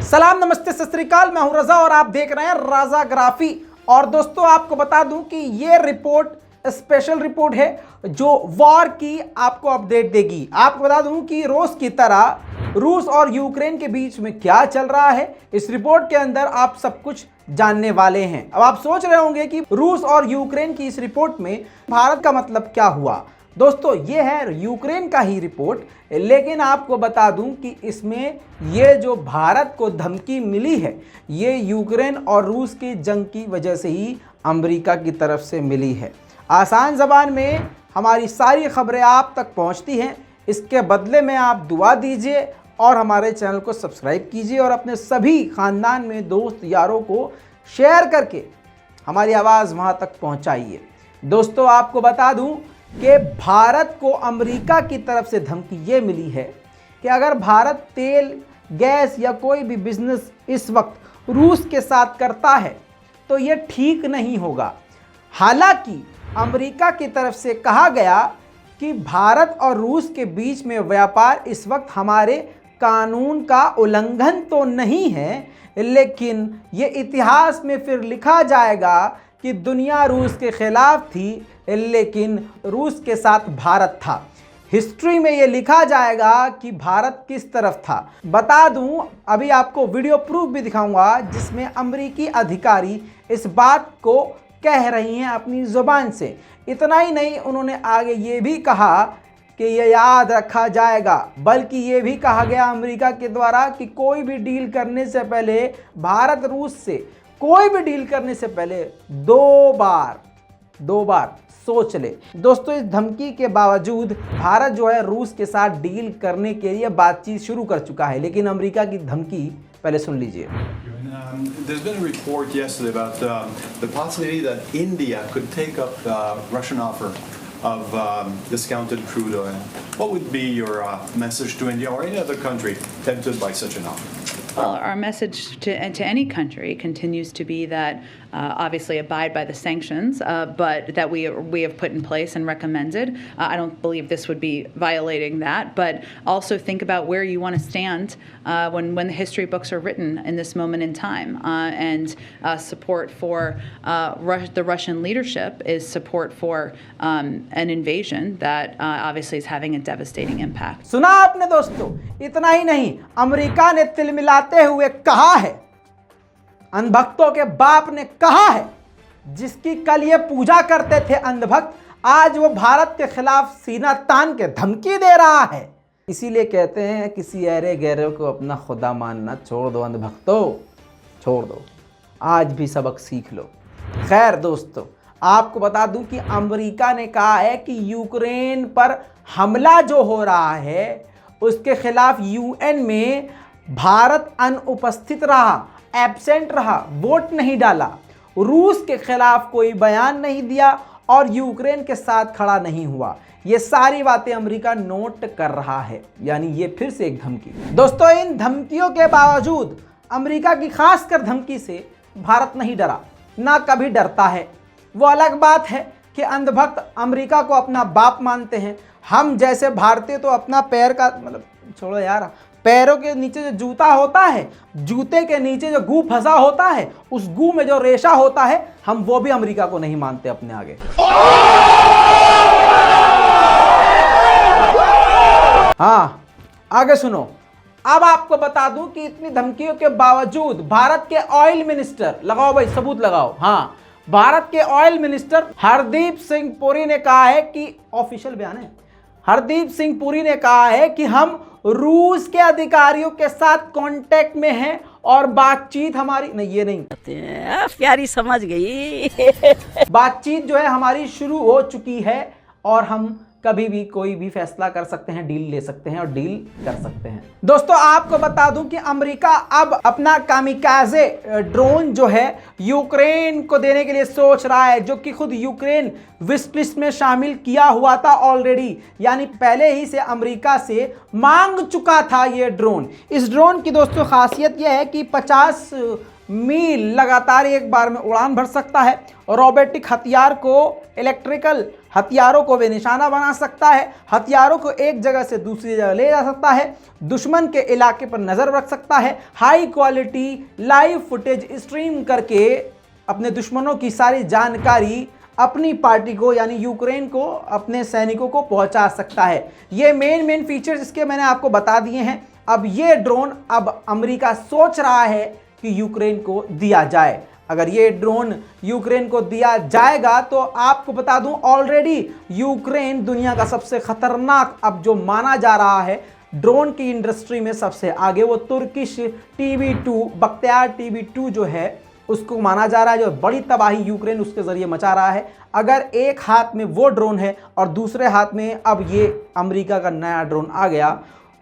सलाम नमस्ते सत श्री अकाल, मैं हूं रजा और आप देख रहे हैं राजाग्राफी। और दोस्तों आपको बता दूं कि ये रिपोर्ट स्पेशल रिपोर्ट है जो वॉर की आपको अपडेट देगी। आपको बता दूं कि रोज की तरह रूस और यूक्रेन के बीच में क्या चल रहा है, इस रिपोर्ट के अंदर आप सब कुछ जानने वाले हैं। अब आप सोच रहे होंगे कि रूस और यूक्रेन की इस रिपोर्ट में भारत का मतलब क्या हुआ। दोस्तों ये है यूक्रेन का ही रिपोर्ट, लेकिन आपको बता दूं कि इसमें ये जो भारत को धमकी मिली है ये यूक्रेन और रूस की जंग की वजह से ही अमेरिका की तरफ से मिली है। आसान ज़बान में हमारी सारी खबरें आप तक पहुंचती हैं। इसके बदले में आप दुआ दीजिए और हमारे चैनल को सब्सक्राइब कीजिए और अपने सभी ख़ानदान में दोस्त यारों को शेयर करके हमारी आवाज़ वहाँ तक पहुँचाइए। दोस्तों आपको बता दूँ कि भारत को अमेरिका की तरफ से धमकी ये मिली है कि अगर भारत तेल, गैस या कोई भी बिजनेस इस वक्त रूस के साथ करता है तो ये ठीक नहीं होगा। हालांकि अमेरिका की तरफ से कहा गया कि भारत और रूस के बीच में व्यापार इस वक्त हमारे कानून का उल्लंघन तो नहीं है, लेकिन ये इतिहास में फिर लिखा जाएगा कि दुनिया रूस के खिलाफ थी लेकिन रूस के साथ भारत था। हिस्ट्री में ये लिखा जाएगा कि भारत किस तरफ था। बता दूं, अभी आपको वीडियो प्रूफ भी दिखाऊंगा जिसमें अमेरिकी अधिकारी इस बात को कह रही हैं अपनी ज़ुबान से। इतना ही नहीं, उन्होंने आगे ये भी कहा कि ये याद रखा जाएगा, बल्कि ये भी कहा गया अमेरिका के द्वारा कि कोई भी डील करने से पहले भारत रूस से कोई भी डील करने से पहले दो बार सोच ले। दोस्तों इस धमकी के बावजूद भारत जो है रूस के साथ डील करने के लिए बातचीत शुरू कर चुका है, लेकिन अमेरिका की धमकी पहले सुन लीजिए। There's been a report yesterday about the possibility that India could take up the Russian offer of discounted crude oil. What would be your message to India or any other country tempted by such an offer? Well, our message to any country continues to be that obviously abide by the sanctions, but that we have put in place and recommended. I don't believe this would be violating that, but also think about where you want to stand when the history books are written in this moment in time. And support for the Russian leadership is support for an invasion that obviously is having a devastating impact. सुना आपने दोस्तों, इतना ही नहीं, America ने तिलमिलाते हुए कहा है, अंधभक्तों के बाप ने कहा है, जिसकी कल ये पूजा करते थे अंधभक्त, आज वो भारत के खिलाफ सीना तान के धमकी दे रहा है। इसीलिए कहते हैं किसी ऐरे गैरे को अपना खुदा मानना छोड़ दो अंधभक्तों, छोड़ दो, आज भी सबक सीख लो। खैर दोस्तों आपको बता दूं कि अमेरिका ने कहा है कि यूक्रेन पर हमला जो हो रहा है उसके खिलाफ यूएन में भारत अनुपस्थित रहा, एब्सेंट रहा, वोट नहीं डाला, रूस के खिलाफ कोई बयान नहीं दिया और यूक्रेन के साथ खड़ा नहीं हुआ। ये सारी बातें अमेरिका नोट कर रहा है, यानी ये फिर से एक धमकी। दोस्तों इन धमकियों के बावजूद अमेरिका की खासकर धमकी से भारत नहीं डरा, ना कभी डरता है। वो अलग बात है कि अंधभक्त अमेरिका को अपना बाप मानते हैं, हम जैसे भारतीय तो अपना पैर का मतलब छोड़ो यार, पैरों के नीचे जो जूता होता है, जूते के नीचे जो गू फंसा होता है, उस गू में जो रेशा होता है, हम वो भी अमेरिका को नहीं मानते अपने आगे। हाँ आगे सुनो। अब आपको बता दूं कि इतनी धमकियों के बावजूद भारत के ऑयल मिनिस्टर, लगाओ भाई सबूत लगाओ, हाँ, भारत के ऑयल मिनिस्टर हरदीप सिंह पुरी ने कहा है कि ऑफिशियल बयान है, हरदीप सिंह पुरी ने कहा है कि हम रूस के अधिकारियों के साथ कांटेक्ट में हैं और बातचीत हमारी नहीं, ये नहीं प्यारी समझ गई बातचीत जो है हमारी शुरू हो चुकी है और हम कभी भी कोई भी फैसला कर सकते हैं, डील ले सकते हैं और डील कर सकते हैं। दोस्तों आपको बता दूं कि अमेरिका अब अपना कामिकाज़े ड्रोन जो है यूक्रेन को देने के लिए सोच रहा है, जो कि खुद यूक्रेन विश लिस्ट में शामिल किया हुआ था ऑलरेडी, यानी पहले ही से अमेरिका से मांग चुका था ये ड्रोन। इस ड्रोन की दोस्तों खासियत यह है कि 50 मील लगातार एक बार में उड़ान भर सकता है, रोबोटिक हथियार को इलेक्ट्रिकल हथियारों को वे निशाना बना सकता है, हथियारों को एक जगह से दूसरी जगह ले जा सकता है, दुश्मन के इलाके पर नजर रख सकता है, high quality live footage stream करके अपने दुश्मनों की सारी जानकारी अपनी पार्टी को यानी यूक्रेन को, अपने सैनिकों को पहुंचा सकता है। ये मेन फीचर्स इसके मैंने आपको बता दिए हैं। अब ये ड्रोन अब अमेरिका सोच रहा है कि यूक्रेन को दिया जाए। अगर ये ड्रोन यूक्रेन को दिया जाएगा तो आपको बता दूं ऑलरेडी यूक्रेन दुनिया का सबसे खतरनाक अब जो माना जा रहा है ड्रोन की इंडस्ट्री में सबसे आगे, वो तुर्किश TB2 बख्तियार TB2 जो है उसको माना जा रहा है, जो बड़ी तबाही यूक्रेन उसके जरिए मचा रहा है। अगर एक हाथ में वो ड्रोन है और दूसरे हाथ में अब ये अमेरिका का नया ड्रोन आ गया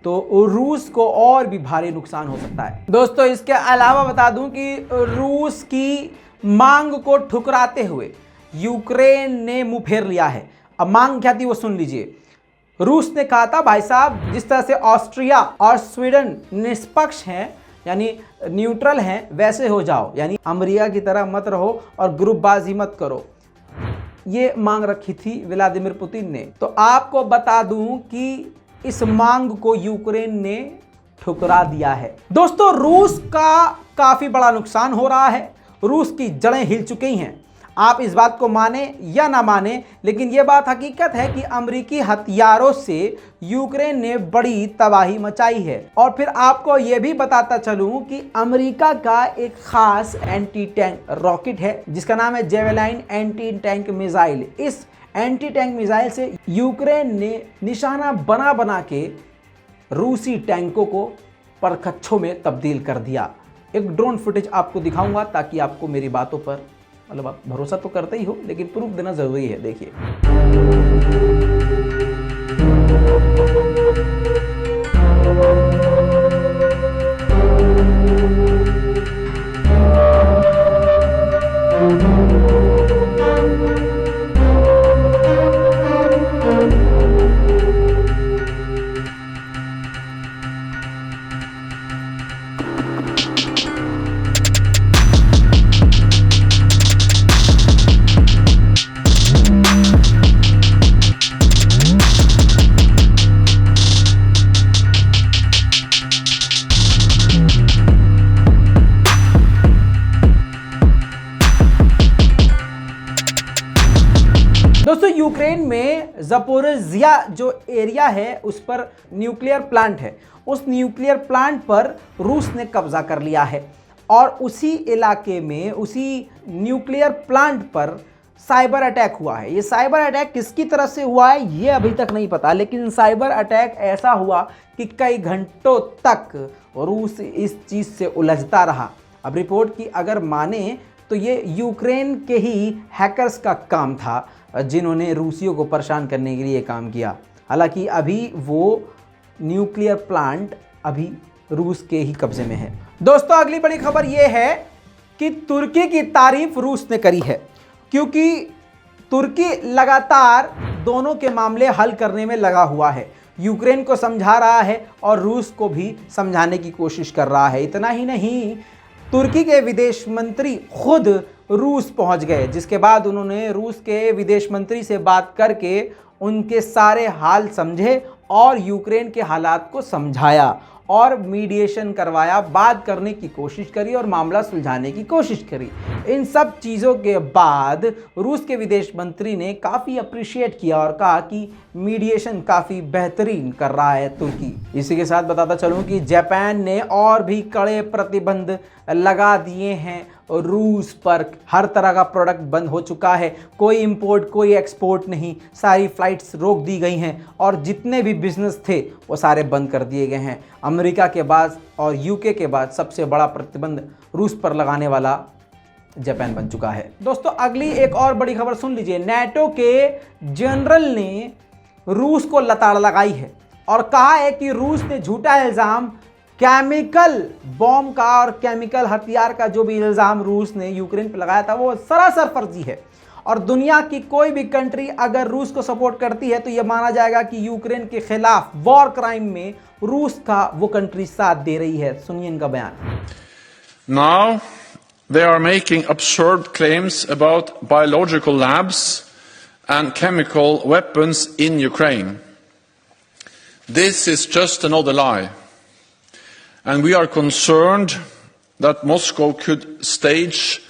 तो रूस को और भी भारी नुकसान हो सकता है। दोस्तों इसके अलावा बता दूं कि रूस की मांग को ठुकराते हुए यूक्रेन ने मुंह फेर लिया है। अब मांग क्या थी वो सुन लीजिए। रूस ने कहा था भाई साहब जिस तरह से ऑस्ट्रिया और स्वीडन निष्पक्ष हैं यानी न्यूट्रल हैं वैसे हो जाओ, यानी अमेरिका की तरह मत रहो और ग्रुपबाजी मत करो। ये मांग रखी थी व्लादिमीर पुतिन ने। तो आपको बता दूं कि इस मांग को यूक्रेन ने ठुकरा दिया है। दोस्तों रूस का काफी बड़ा नुकसान हो रहा है, रूस की जड़ें हिल चुकी हैं। आप इस बात को माने या ना माने, लेकिन यह बात हकीकत है कि अमेरिकी हथियारों से यूक्रेन ने बड़ी तबाही मचाई है। और फिर आपको यह भी बताता चलूं कि अमेरिका का एक खास एंटी टैंक रॉकेट है जिसका नाम है जेवेलाइन एंटी टैंक मिसाइल। इस एंटी टैंक मिसाइल से यूक्रेन ने निशाना बना बना के रूसी टैंकों को परखच्चों में तब्दील कर दिया। एक ड्रोन फुटेज आपको दिखाऊंगा ताकि आपको मेरी बातों पर मतलब आप भरोसा तो करते ही हो लेकिन प्रूफ देना जरूरी है। देखिए दोस्तों यूक्रेन में ज़पोरिज़िया जो एरिया है उस पर न्यूक्लियर प्लांट है, उस न्यूक्लियर प्लांट पर रूस ने कब्जा कर लिया है और उसी इलाके में उसी न्यूक्लियर प्लांट पर साइबर अटैक हुआ है। ये साइबर अटैक किसकी तरफ से हुआ है ये अभी तक नहीं पता, लेकिन साइबर अटैक ऐसा हुआ कि कई घंटों तक रूस इस चीज़ से उलझता रहा। अब रिपोर्ट की अगर माने तो ये यूक्रेन के ही हैकर्स का काम था जिन्होंने रूसियों को परेशान करने के लिए काम किया। हालांकि अभी वो न्यूक्लियर प्लांट अभी रूस के ही कब्जे में है। दोस्तों अगली बड़ी खबर ये है कि तुर्की की तारीफ रूस ने करी है, क्योंकि तुर्की लगातार दोनों के मामले हल करने में लगा हुआ है। यूक्रेन को समझा रहा है और रूस को भी समझाने की कोशिश कर रहा है। इतना ही नहीं, तुर्की के विदेश मंत्री खुद रूस पहुंच गए, जिसके बाद उन्होंने रूस के विदेश मंत्री से बात करके उनके सारे हाल समझे और यूक्रेन के हालात को समझाया और मीडिएशन करवाया, बात करने की कोशिश करी और मामला सुलझाने की कोशिश करी। इन सब चीज़ों के बाद रूस के विदेश मंत्री ने काफ़ी अप्रिशिएट किया और कहा कि मीडिएशन काफ़ी बेहतरीन कर रहा है तुर्की। इसी के साथ बताता चलूँ कि जापान ने और भी कड़े प्रतिबंध लगा दिए हैं रूस पर। हर तरह का प्रोडक्ट बंद हो चुका है, कोई इंपोर्ट कोई एक्सपोर्ट नहीं, सारी फ्लाइट्स रोक दी गई हैं और जितने भी बिजनेस थे वो सारे बंद कर दिए गए हैं। अमेरिका के बाद और यूके के बाद सबसे बड़ा प्रतिबंध रूस पर लगाने वाला जापान बन चुका है। दोस्तों अगली एक और बड़ी खबर सुन लीजिए। नाटो के जनरल ने रूस को लताड़ लगाई है और कहा है कि रूस ने झूठा इल्ज़ाम केमिकल बॉम्ब का और केमिकल हथियार का जो भी इल्ज़ाम रूस ने यूक्रेन पर लगाया था वो सरासर फर्जी है और दुनिया की कोई भी कंट्री अगर रूस को सपोर्ट करती है तो यह माना जाएगा कि यूक्रेन के खिलाफ वॉर क्राइम में रूस का वो कंट्री साथ दे रही है। सुनिए इनका बयान। Now they are making absurd claims about biological labs and chemical weapons in Ukraine. This is just another lie, and we are concerned that Moscow could stage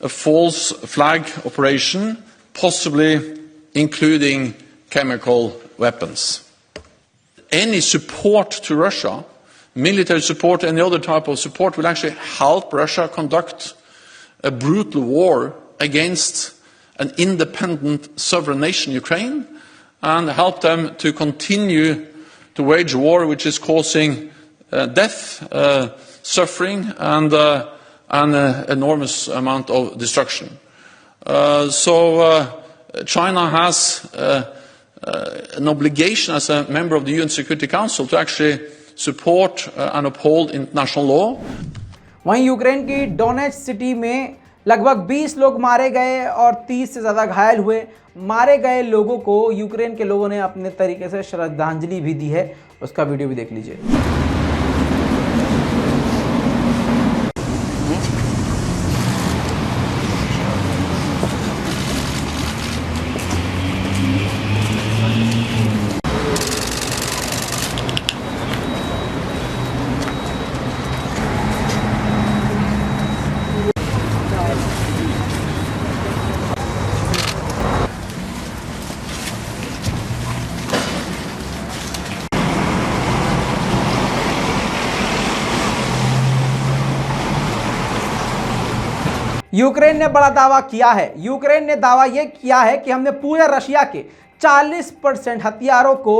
a false flag operation, possibly including chemical weapons. Any support to Russia, military support, any other type of support, will actually help Russia conduct a brutal war against an independent sovereign nation, Ukraine, and help them to continue to wage a war which is causing death, suffering, and an enormous amount of destruction. So China has an obligation as a member of the UN Security Council to actually support and uphold international law. वहीं Ukraine की donates city में लगभग 20 लोग मारे गए और 30 से ज़्यादा घायल हुए। मारे गए लोगों को यूक्रेन के लोगों ने अपने तरीके से श्रद्धांजलि भी दी है, उसका वीडियो भी देख लीजिए। यूक्रेन ने बड़ा दावा किया है। यूक्रेन ने दावा यह किया है कि हमने पूरे रशिया के 40% हथियारों को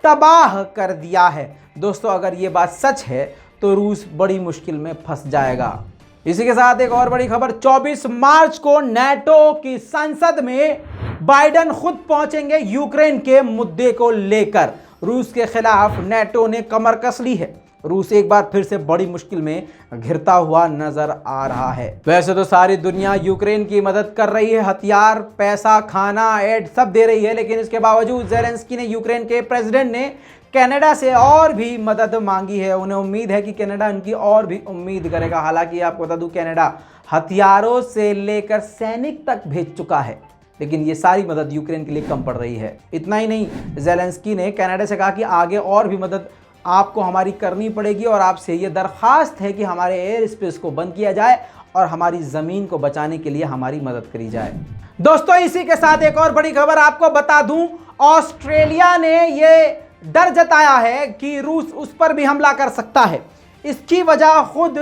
तबाह कर दिया है। दोस्तों, अगर ये बात सच है तो रूस बड़ी मुश्किल में फंस जाएगा। इसी के साथ एक और बड़ी खबर, 24 मार्च को नाटो की संसद में बाइडेन खुद पहुंचेंगे यूक्रेन के मुद्दे को लेकर। रूस के खिलाफ नाटो ने कमर कस ली है। रूस एक बार फिर से बड़ी मुश्किल में घिरता हुआ नजर आ रहा है। वैसे तो सारी दुनिया यूक्रेन की मदद कर रही है, हथियार, पैसा, खाना, एड सब दे रही है, लेकिन इसके बावजूद ज़ेलेंस्की ने, यूक्रेन के प्रेसिडेंट ने कनाडा से और भी मदद मांगी है। उन्हें उम्मीद है कि कनाडा उनकी और भी उम्मीद करेगा। हालांकि आपको बता दूं, कनाडा हथियारों से लेकर सैनिक तक भेज चुका है, लेकिन ये सारी मदद यूक्रेन के लिए कम पड़ रही है। इतना ही नहीं, ज़ेलेंस्की ने कनाडा से कहा कि आगे और भी मदद आपको हमारी करनी पड़ेगी और आपसे ये दरख्वास्त है कि हमारे एयर स्पेस को बंद किया जाए और हमारी ज़मीन को बचाने के लिए हमारी मदद करी जाए। दोस्तों, इसी के साथ एक और बड़ी खबर आपको बता दूं, ऑस्ट्रेलिया ने ये डर जताया है कि रूस उस पर भी हमला कर सकता है। इसकी वजह खुद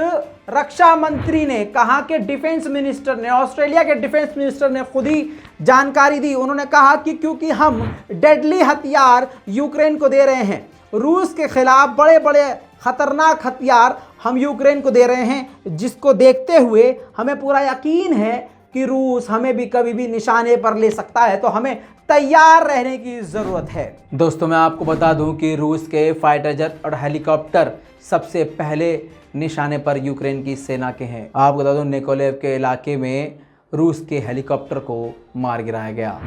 रक्षा मंत्री ने कहा कि डिफेंस मिनिस्टर ने, ऑस्ट्रेलिया के डिफेंस मिनिस्टर ने खुद ही जानकारी दी। उन्होंने कहा कि क्योंकि हम डेडली हथियार यूक्रेन को दे रहे हैं, रूस के खिलाफ बड़े बड़े खतरनाक हथियार हम यूक्रेन को दे रहे हैं, जिसको देखते हुए हमें पूरा यकीन है कि रूस हमें भी कभी भी निशाने पर ले सकता है, तो हमें तैयार रहने की ज़रूरत है। दोस्तों, मैं आपको बता दूं कि रूस के फाइटर जेट और हेलीकॉप्टर सबसे पहले निशाने पर यूक्रेन की सेना के हैं। आपको बता दूं, निकोलेव के इलाके में रूस के हेलीकॉप्टर को मार गिराया गया।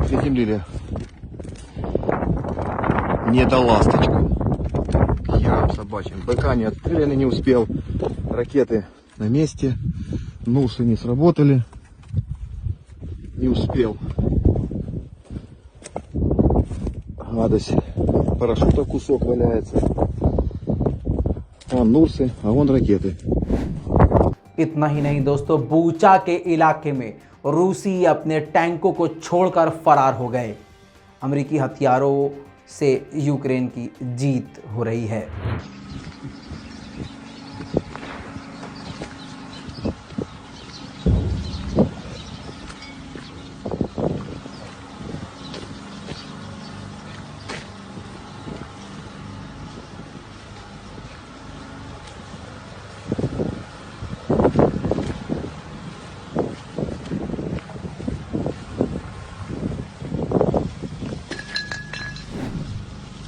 Приземлили не до ласточка. Хером собачьим. БК не отстрелян, не успел. Ракеты на месте. Нусы не сработали. Не успел. Гадость. Парашюта кусок валяется. Вон Нурсы, а вон ракеты. इतना ही नहीं दोस्तों, बूचा के इलाके में रूसी अपने टैंकों को छोड़कर फरार हो गए। अमेरिकी हथियारों से यूक्रेन की जीत हो रही है।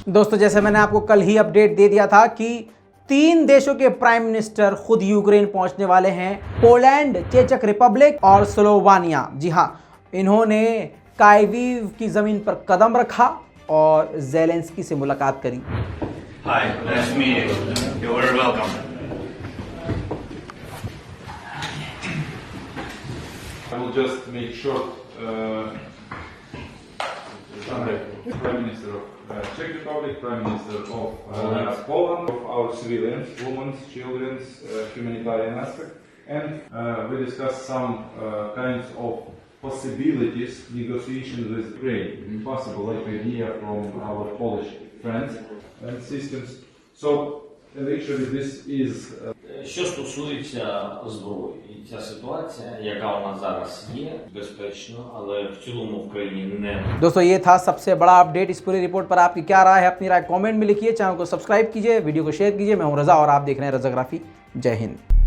दोस्तों, जैसे मैंने आपको कल ही अपडेट दे दिया था कि 3 देशों के प्राइम मिनिस्टर खुद यूक्रेन पहुंचने वाले हैं, पोलैंड, चेक रिपब्लिक और स्लोवानिया। जी हां, इन्होंने कायवीव की ज़मीन पर कदम रखा और ज़ेलेंस्की से मुलाकात करी। Hi, nice to meet you. You're very welcome. I will just make short Prime Minister of Czech Republic, Prime Minister of Poland, of our civilians, women, children, humanitarian aspect, and we discussed some kinds of possibilities negotiation with Ukraine, impossible like idea from our Polish friends and systems. So actually this is Що стосується зброї, і ця ситуація, яка у нас зараз є, безпечно, але в цілому в країні не. दोस्तों ये था सबसे बड़ा update. इस पूरी report पर आपकी क्या राय है, अपनी राय कमेंट में लिखिए। चैनल को सब्सक्राइब कीजिए, वीडियो को शेयर कीजिए। मैं हूं रजा और आप देख रहे हैं रजाग्राफी। जय हिंद।